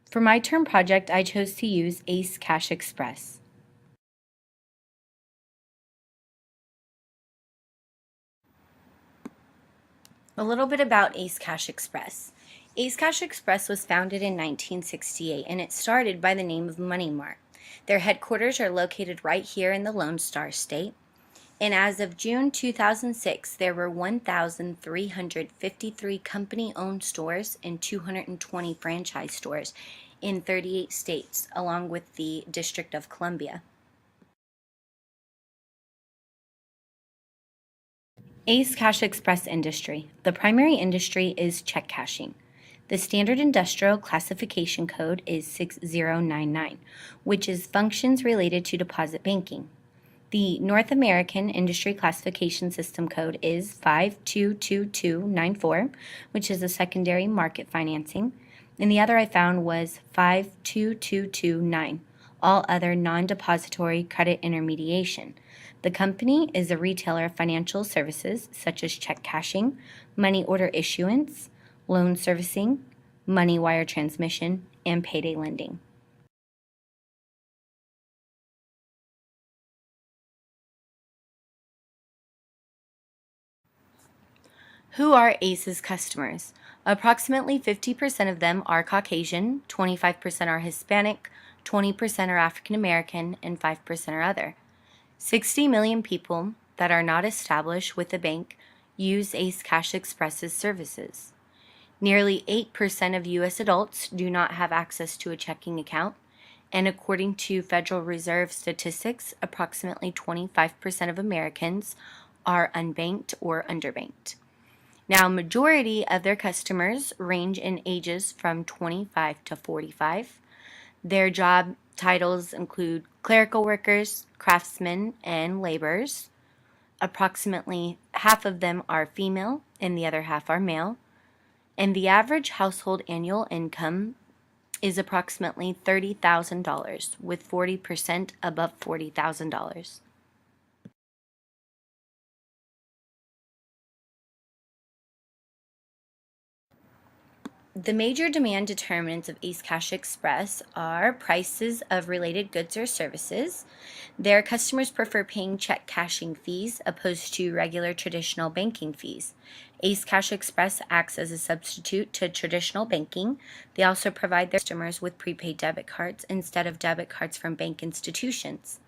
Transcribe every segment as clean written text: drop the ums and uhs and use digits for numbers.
For my term project, I chose to use Ace Cash Express. A little bit about Ace Cash Express. Ace Cash Express was founded in 1968 and it started by the name of Money Mart. Their headquarters are located right here in the Lone Star State. And as of June 2006, there were 1,353 company-owned stores and 220 franchise stores in 38 states, along with the District of Columbia. Ace Cash Express industry. The primary industry is check cashing. The standard industrial classification code is 6099, which is functions related to deposit banking. The North American Industry Classification System code is 522294, which is a secondary market financing, and the other I found was 52229, all other non-depository credit intermediation. The company is a retailer of financial services such as check cashing, money order issuance, loan servicing, money wire transmission, and payday lending. Who are ACE's customers? Approximately 50% of them are Caucasian, 25% are Hispanic, 20% are African American, and 5% are other. 60 million people that are not established with a bank use Ace Cash Express's services. Nearly 8% of U.S. adults do not have access to a checking account, and according to Federal Reserve statistics, approximately 25% of Americans are unbanked or underbanked. Now, majority of their customers range in ages from 25 to 45. Their job titles include clerical workers, craftsmen, and laborers. Approximately half of them are female and the other half are male. And the average household annual income is approximately $30,000, with 40% above $40,000. The major demand determinants of Ace Cash Express are prices of related goods or services. Their customers prefer paying check cashing fees opposed to regular traditional banking fees. Ace Cash Express acts as a substitute to traditional banking. They also provide their customers with prepaid debit cards instead of debit cards from bank institutions.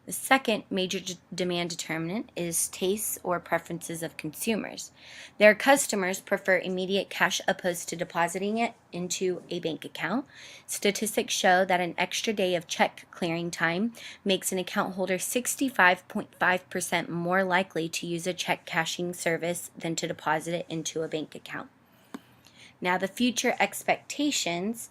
The second major demand determinant is tastes or preferences of consumers. Their customers prefer immediate cash opposed to depositing it into a bank account. Statistics show that an extra day of check clearing time makes an account holder 65.5% more likely to use a check cashing service than to deposit it into a bank account. Now, the future expectations.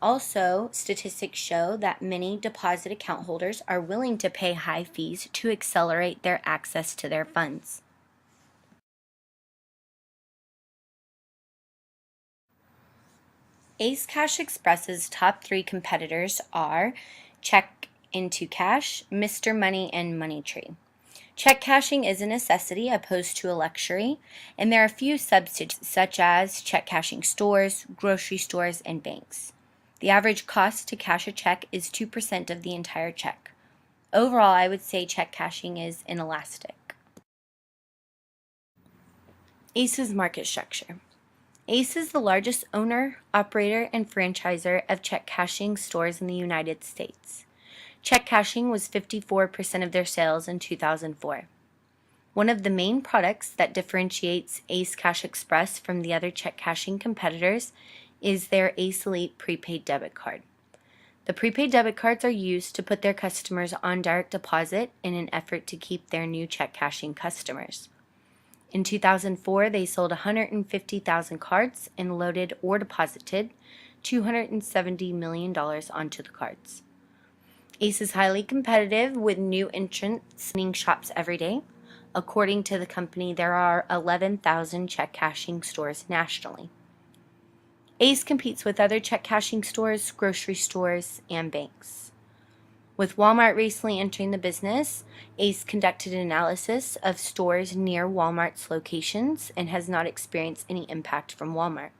Also, statistics show that many deposit account holders are willing to pay high fees to accelerate their access to their funds. Ace Cash Express's top 3 competitors are Check into Cash, Mr. Money, and Money Tree. Check cashing is a necessity opposed to a luxury, and there are a few substitutes such as check cashing stores, grocery stores, and banks. The average cost to cash a check is 2% of the entire check. Overall, I would say check cashing is inelastic. ACE's market structure. ACE is the largest owner, operator, and franchisor of check cashing stores in the United States. Check cashing was 54% of their sales in 2004. One of the main products that differentiates Ace Cash Express from the other check cashing competitors is their Ace Elite prepaid debit card. The prepaid debit cards are used to put their customers on direct deposit in an effort to keep their new check cashing customers. In 2004, they sold 150,000 cards and loaded or deposited $270 million onto the cards. Ace is highly competitive with new entrants opening shops every day. According to the company, there are 11,000 check cashing stores nationally. Ace competes with other check cashing stores, grocery stores, and banks. With Walmart recently entering the business, Ace conducted an analysis of stores near Walmart's locations and has not experienced any impact from Walmart.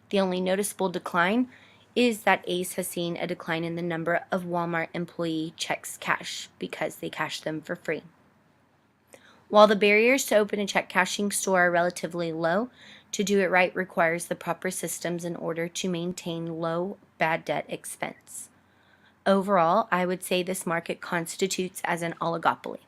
The only noticeable decline is that Ace has seen a decline in the number of Walmart employee checks cashed because they cash them for free. While the barriers to open a check cashing store are relatively low, to do it right requires the proper systems in order to maintain low bad debt expense. Overall, I would say this market constitutes as an oligopoly.